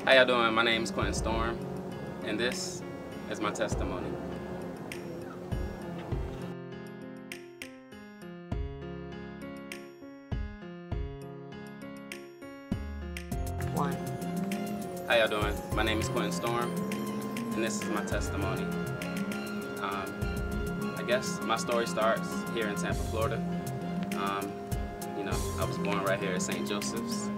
How y'all doing? My name is Quinton Storm, and this is my testimony. One. How y'all doing? My name is Quinton Storm, and this is my testimony. I guess my story starts here in Tampa, Florida. I was born right here at St. Joseph's.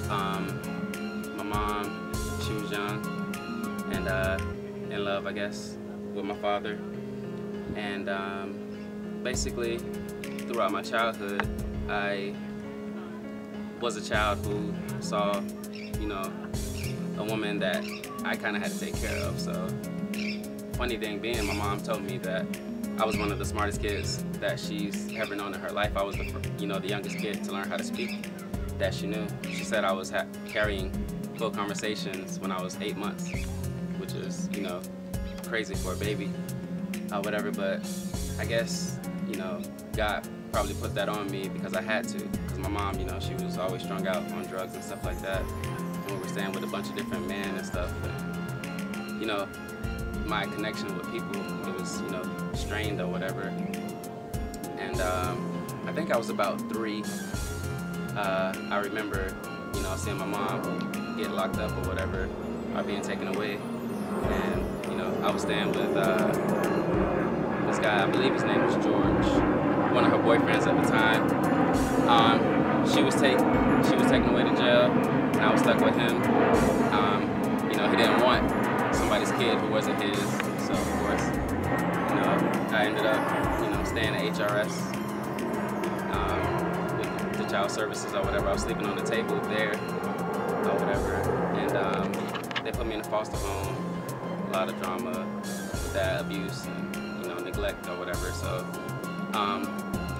My mom, she was young and in love, I guess, with my father. And basically, throughout my childhood, I was a child who saw, a woman that I kind of had to take care of. So, funny thing being, my mom told me that I was one of the smartest kids that she's ever known in her life. I was the youngest kid to learn how to speak that she knew. She said I was carrying full conversations when I was 8 months, which is, crazy for a baby, whatever. But I guess, God probably put that on me because I had to. Because my mom, she was always strung out on drugs and stuff like that. And we were staying with a bunch of different men and stuff. But, my connection with people, it was, strained or whatever. And I think I was about 3. I remember, seeing my mom get locked up or whatever, or being taken away. And, I was staying with this guy, I believe his name was George, one of her boyfriends at the time. She was taken away to jail, and I was stuck with him. He didn't want somebody's kid who wasn't his, so of course, I ended up, staying at HRS with the child services or whatever. I was sleeping on the table there or whatever, and they put me in a foster home. A lot of drama with that, abuse and neglect or whatever. So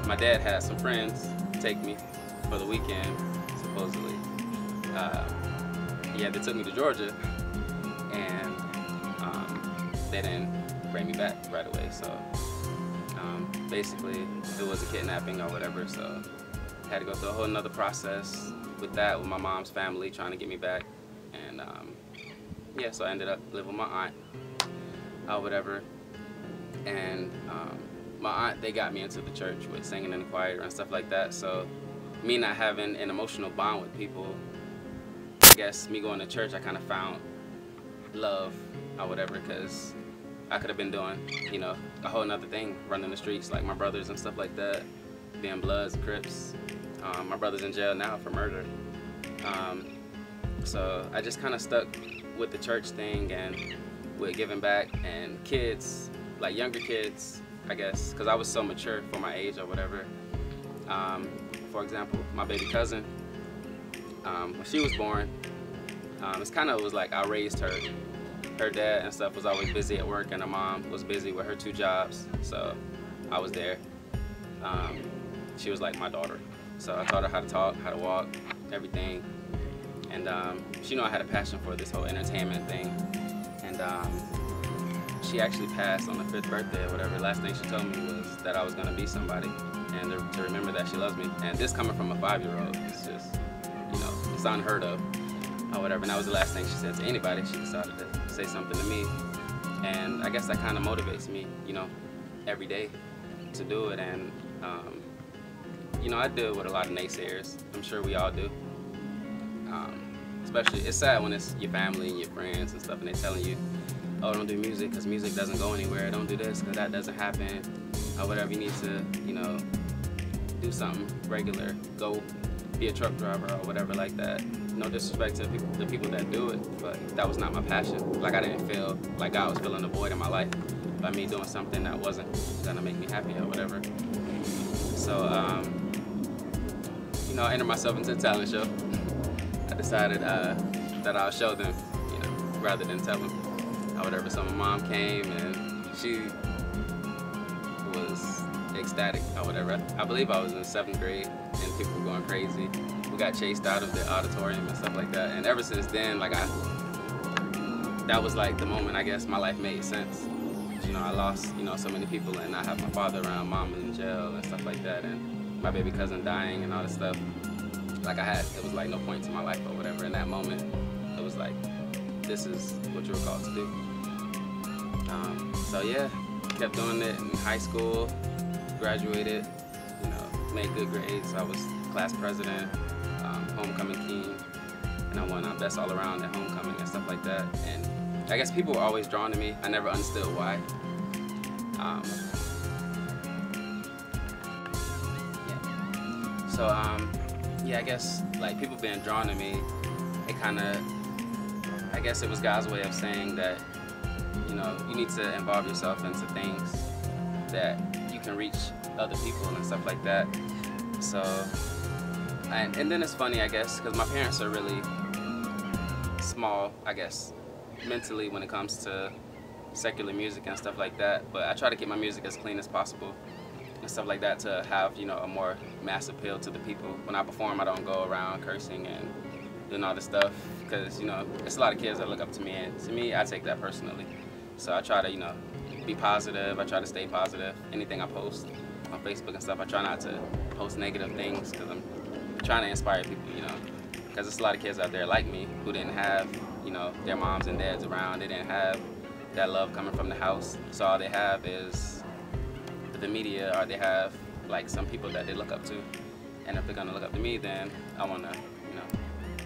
my dad had some friends take me for the weekend, supposedly. They took me to Georgia, and they didn't bring me back right away. So basically it was a kidnapping or whatever, so I had to go through a whole nother process with that, with my mom's family trying to get me back. And so I ended up living with my aunt or whatever. And my aunt, they got me into the church with singing in the choir and stuff like that. So me not having an emotional bond with people, I guess me going to church, I kind of found love or whatever, because I could have been doing, a whole nother thing, running the streets like my brothers and stuff like that, being Bloods, Crips. My brother's in jail now for murder. So I just kind of stuck with the church thing and with giving back, and kids, like younger kids, I guess, because I was so mature for my age or whatever. For example, my baby cousin, when she was born, it's kind of was like I raised her. Her dad and stuff was always busy at work, and her mom was busy with her 2 jobs, so I was there. She was like my daughter, so I taught her how to talk, how to walk, everything. And she knew I had a passion for this whole entertainment thing. And she actually passed on her 5th birthday or whatever. Last thing she told me was that I was gonna be somebody, and to remember that she loves me. And this coming from a 5-year-old, it's just, it's unheard of or whatever. And that was the last thing she said to anybody. She decided to say something to me. And I guess that kind of motivates me, every day to do it. And, I deal with a lot of naysayers. I'm sure we all do. Especially, it's sad when it's your family and your friends and stuff, and they're telling you, oh, don't do music because music doesn't go anywhere. Don't do this because that doesn't happen, or whatever. You need to, do something regular. Go be a truck driver or whatever like that. No disrespect to the people that do it, but that was not my passion. Like, I didn't feel like God was filling a void in my life by me doing something that wasn't gonna make me happy or whatever. So, I entered myself into a talent show. I decided that I'll show them, rather than tell them or whatever. So my mom came, and she was ecstatic or whatever. I believe I was in 7th grade, and people were going crazy. We got chased out of the auditorium and stuff like that. And ever since then, like, that was like the moment, I guess, my life made sense. I lost, so many people, and I have my father around, mom in jail and stuff like that, and my baby cousin dying and all this stuff. Like, it was like no point to my life or whatever. In that moment, it was like this is what you were called to do. So yeah, kept doing it in high school, graduated, you know, made good grades. I was class president, homecoming king, and I won best all around at homecoming and stuff like that. And I guess people were always drawn to me. I never understood why. Yeah, I guess like people being drawn to me, it kind of, I guess it was God's way of saying that, you know, you need to involve yourself into things that you can reach other people and stuff like that. So, and then it's funny, I guess, because my parents are really small, I guess, mentally when it comes to secular music and stuff like that. But I try to keep my music as clean as possible and stuff like that to have, you know, a more mass appeal to the people. When I perform, I don't go around cursing and doing all this stuff because, you know, there's a lot of kids that look up to me, and to me, I take that personally. So I try to, you know, be positive. I try to stay positive. Anything I post on Facebook and stuff, I try not to post negative things because I'm trying to inspire people, you know, because there's a lot of kids out there like me who didn't have, you know, their moms and dads around. They didn't have that love coming from the house. So all they have is the media, or they have like some people that they look up to. And if they're gonna look up to me, then I wanna, you know,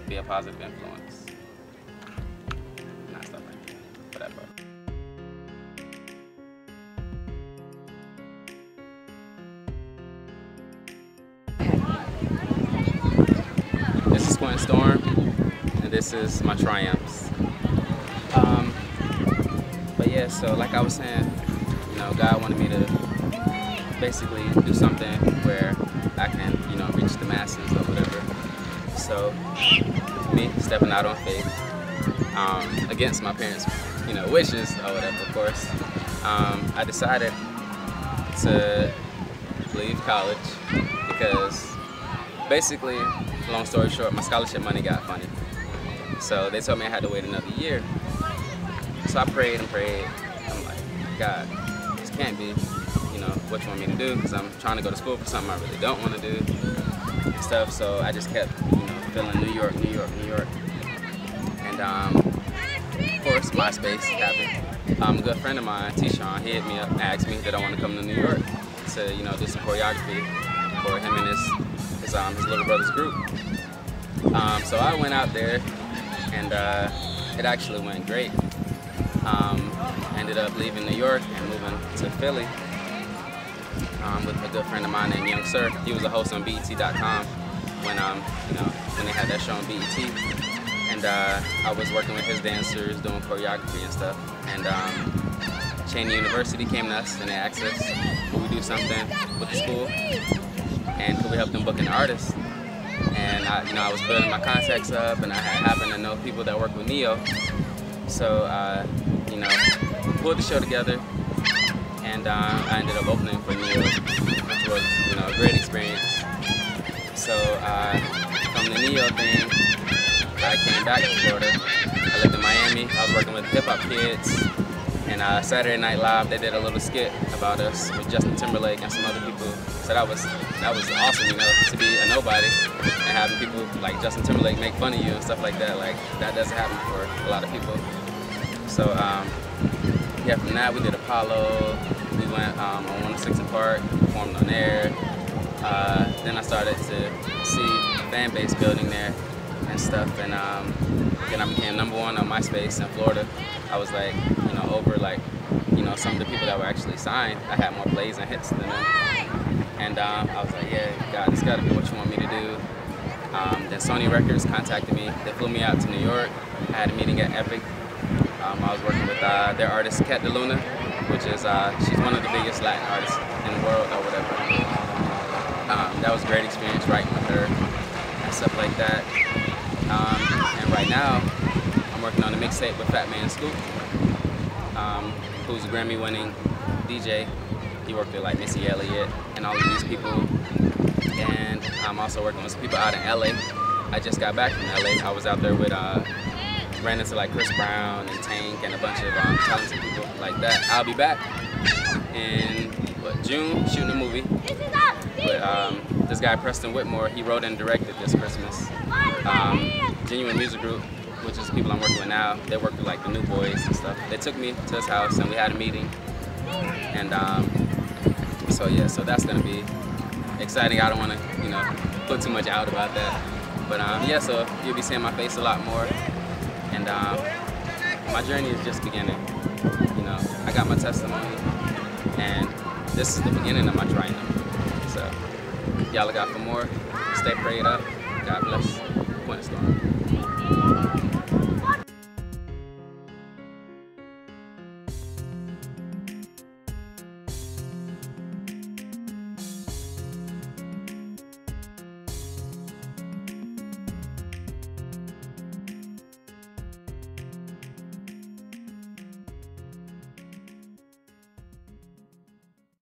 be a positive influence. Not stuff like that, for that part. This is Quinton Storm, and this is my triumphs. But yeah, so like I was saying, you know, God wanted me to basically do something where I can, you know, reach the masses or whatever. So me stepping out on faith, against my parents', you know, wishes or whatever, of course, I decided to leave college because basically, long story short, my scholarship money got funny. So they told me I had to wait another year. So I prayed and prayed. I'm like, God, this can't be, you know, what you want me to do, because I'm trying to go to school for something I really don't want to do and stuff. So I just kept, you know, feeling New York, New York, New York. And of course, MySpace happened. A good friend of mine, T-Sean, he hit me up and asked me that I want to come to New York to, you know, do some choreography for him and his little brother's group. So I went out there, and it actually went great. Ended up leaving New York and moving to Philly with a good friend of mine named Young Sir. He was a host on BET.com when you know, when they had that show on BET, and I was working with his dancers, doing choreography and stuff. And Cheney University came to us and they asked us, could we do something with the school, and could we help them book an artist? And you know, I was building my contacts up, and I happened to know people that work with Neo. So you know, pulled the show together, and I ended up opening for Neo, which was, you know, a great experience. So from the Neo thing, I came back to Florida. I lived in Miami. I was working with hip hop kids, and Saturday Night Live, they did a little skit about us with Justin Timberlake and some other people. So that was awesome, you know, to be a nobody and having people like Justin Timberlake make fun of you and stuff like that. Like, that doesn't happen for a lot of people. So yeah, from that we did Apollo. We went on 106 and Park, performed on there. Then I started to see the fan base building there and stuff, and then I became #1 on MySpace in Florida. I was like, you know, over like, you know, some of the people that were actually signed. I had more plays and hits than them, and I was like, yeah, God, this got to be what you want me to do. Then Sony Records contacted me. They flew me out to New York. I had a meeting at Epic. I was working with their artist, Cat DeLuna, which is, she's one of the biggest Latin artists in the world or whatever. That was a great experience writing with her and stuff like that. And right now, I'm working on a mixtape with Fat Man Scoop, who's a Grammy-winning DJ. He worked with like Missy Elliott and all of these people. And I'm also working with some people out in LA. I just got back from LA. I was out there with, ran into like Chris Brown and Tank and a bunch of talented people like that. I'll be back in June shooting a movie. But this guy Preston Whitmore, he wrote and directed this Christmas. Genuine Music Group, which is people I'm working with now, they work with like the new boys and stuff. They took me to his house and we had a meeting. And so yeah, so that's gonna be exciting. I don't want to, you know, put too much out about that. But yeah, so you'll be seeing my face a lot more. And my journey is just beginning. You know, I got my testimony, and this is the beginning of my triumph. So y'all look out for more. Stay prayed up. God bless. Quinton Storm.